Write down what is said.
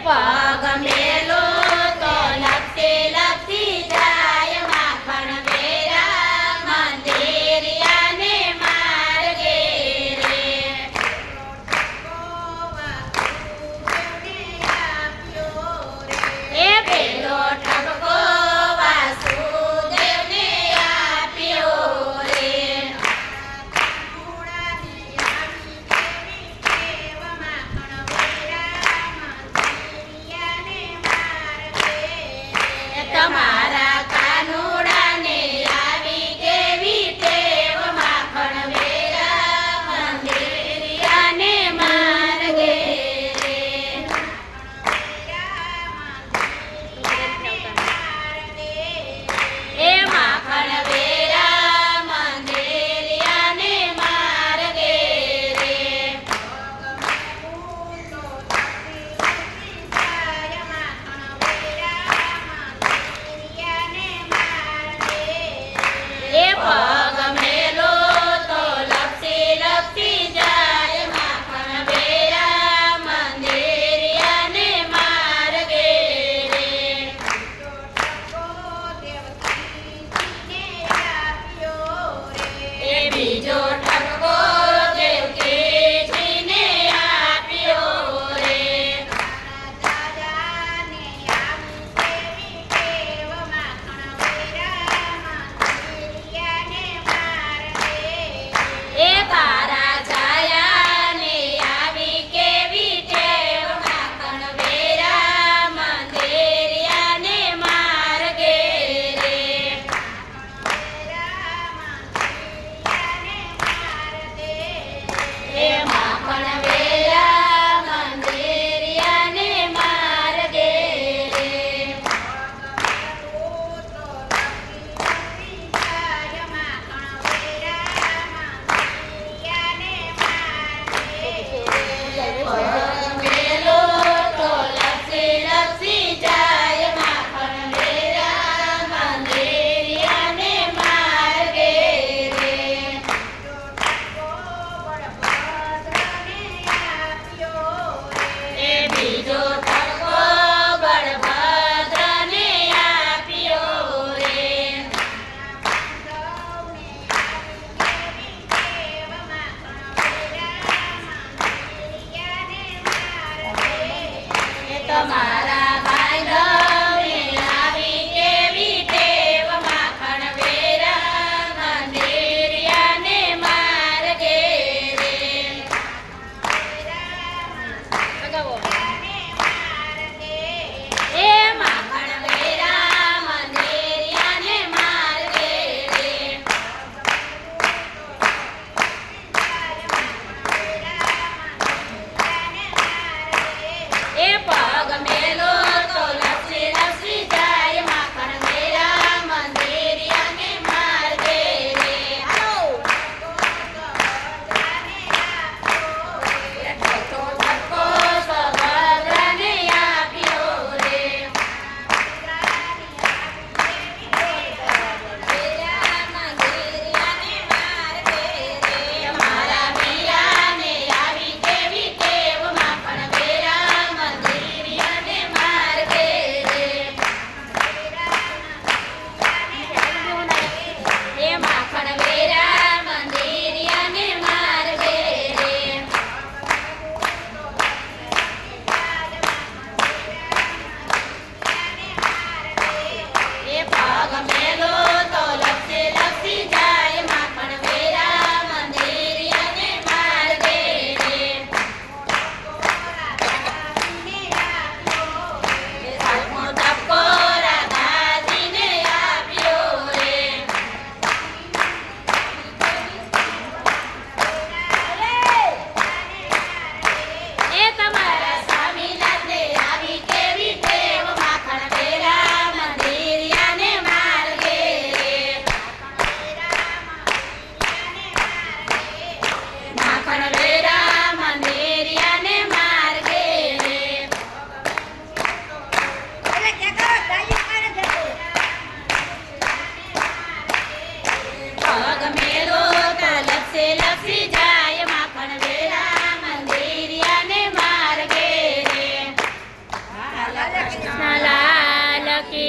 પગ મેલો તો લપસી લપસી જાય માખણ વેરા મંદિરિયાને માર્ગે રે. એ પેલો ઠપકો વાસુદેવને આપ્યો રે. તમારા કાનુડાને આવી કેવી ટેવ માખણ વેરા મંદિરિયાને માર્ગે રે. એ માખણ વેરા મંદિરિયાને માર્ગે રે. એ પગ મેલો તો લપસી લપસી જાય માખણ વેરા મંદિરિયાને માર્ગે રે. એ બીજો ઠપકો દેવકીજીને આપ્યો રે. એ તારા છાયાને આવી કેવી ટેવ માખણ વેરા મંદિરિયાને માર્ગે રે. એ માખણ વેરા મંદિરિયાને માર્ગે રે. મેલો તો લપસી લપસી જાય માખણ વેરા મંદિરિયાને માર્ગે રે. એ બીજો ઠપકો બળભદ્રને આપ્યો રે. એ તમારા ભાઈડવને આવી કેવી ટેવ માખણ વેરા મંદિરિયાને માર્ગે રે.